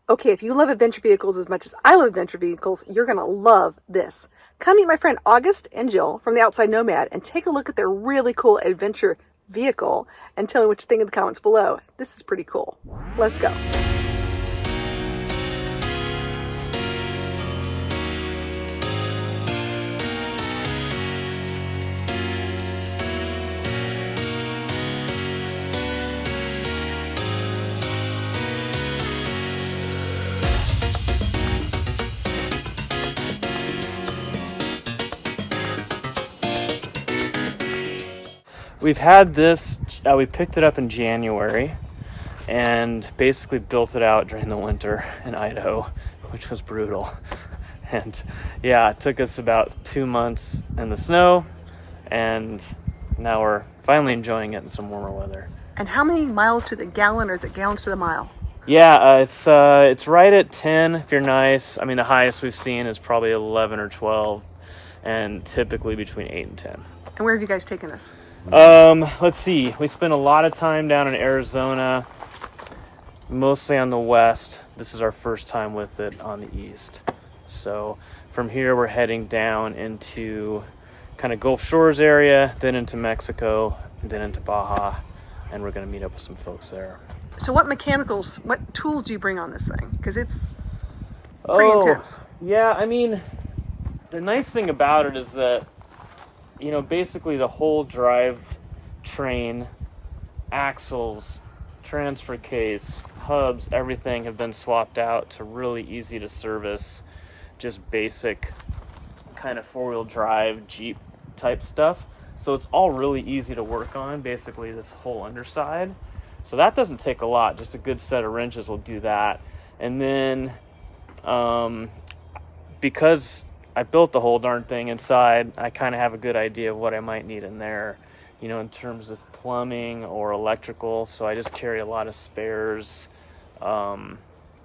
Okay, if you love adventure vehicles as much as I love adventure vehicles, you're going to love this. Come meet my friend August and Jill from the Outside Nomad and take a look at their really cool adventure vehicle and tell me what you think in the comments below. This is pretty cool. Let's go. We've had this, we picked it up in January and basically built it out during the winter in Idaho, which was brutal. And yeah, it took us about 2 months in the snow, and now we're finally enjoying it in some warmer weather. And how many miles to the gallon, or is it gallons to the mile? Yeah, it's right at 10 if you're nice. I mean, the highest we've seen is probably 11 or 12, and typically between 8 and 10. And where have you guys taken this? Let's see. We spent a lot of time down in Arizona, mostly on the west. This is our first time with it on the east. So from here, we're heading down into kind of Gulf Shores area, then into Mexico, then into Baja, and we're going to meet up with some folks there. So what tools do you bring on this thing? Because it's pretty intense. Yeah, I mean, the nice thing about it is that, you know, basically the whole drive train, axles, transfer case, hubs, everything have been swapped out to really easy to service, just basic kind of four-wheel drive Jeep type stuff. So it's all really easy to work on, basically this whole underside. So that doesn't take a lot, just a good set of wrenches will do that. And then because I built the whole darn thing inside, I kind of have a good idea of what I might need in there, you know, in terms of plumbing or electrical. So I just carry a lot of spares,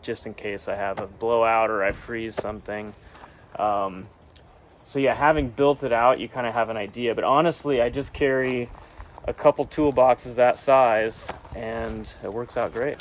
just in case I have a blowout or I freeze something. So yeah, having built it out, you kind of have an idea. But honestly, I just carry a couple toolboxes that size, and it works out great.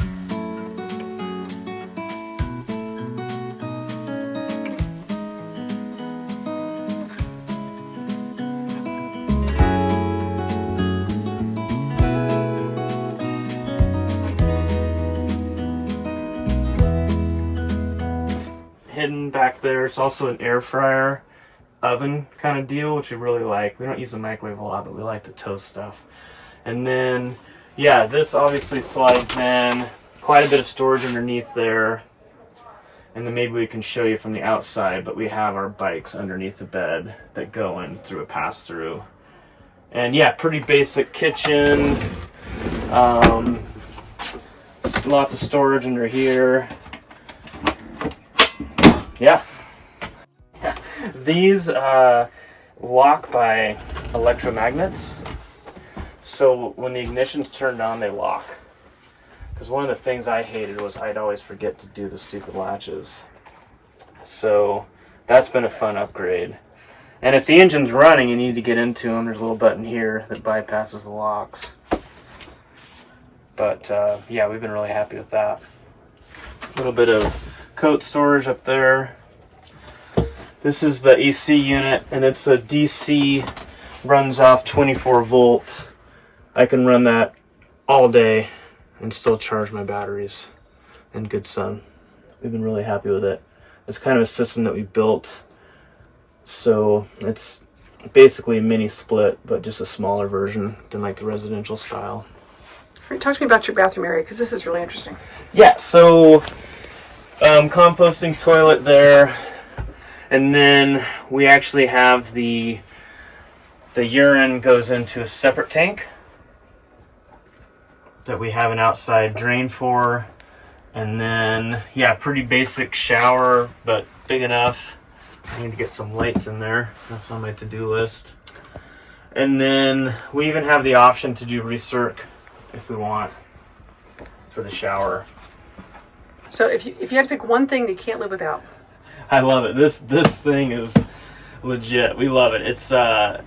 Hidden back there, it's also an air fryer oven kind of deal, which we really like. We don't use the microwave a lot, but we like to toast stuff. And then, yeah, this obviously slides in, quite a bit of storage underneath there. And then maybe we can show you from the outside, but we have our bikes underneath the bed that go in through a pass-through. And yeah, pretty basic kitchen. Lots of storage under here. Yeah. These lock by electromagnets. So when the ignition's turned on, they lock. Because one of the things I hated was I'd always forget to do the stupid latches. So that's been a fun upgrade. And if the engine's running, you need to get into them. There's a little button here that bypasses the locks. But yeah, we've been really happy with that. A little bit of coat storage up there. This is the AC unit, and it's a DC, runs off 24 volt. I can run that all day and still charge my batteries in good sun. We've been really happy with it. It's kind of a system that we built, so it's basically a mini split, but just a smaller version than like the residential style. All right, talk to me about your bathroom area, because this is really interesting. Yeah, so composting toilet there, and then we actually have the urine goes into a separate tank that we have an outside drain for. And then, yeah, pretty basic shower, but big enough. I need to get some lights in there. That's on my to-do list. And then we even have the option to do recirc if we want for the shower. So if you had to pick one thing that you can't live without. I love it. This thing is legit. We love it. It's a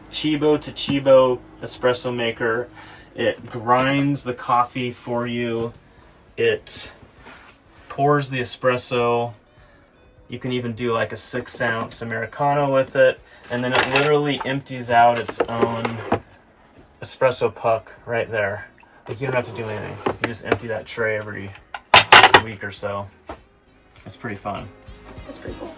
Chibo to Chibo espresso maker. It grinds the coffee for you. It pours the espresso. You can even do like a 6-ounce Americano with it, and then it literally empties out its own espresso puck right there. Like, you don't have to do anything. You just empty that tray every week or so. It's pretty fun. That's pretty cool.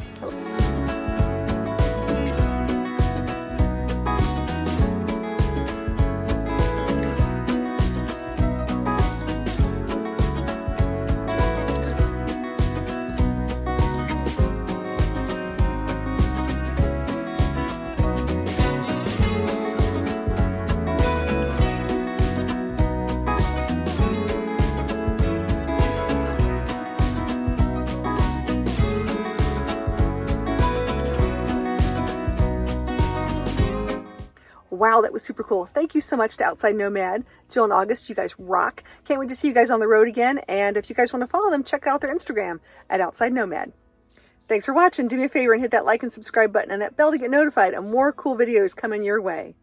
Wow, that was super cool. Thank you so much to Outside Nomad, Jill and August. You guys rock. Can't wait to see you guys on the road again. And if you guys want to follow them, check out their Instagram at Outside Nomad. Thanks for watching. Do me a favor and hit that like and subscribe button and that bell to get notified of more cool videos coming your way.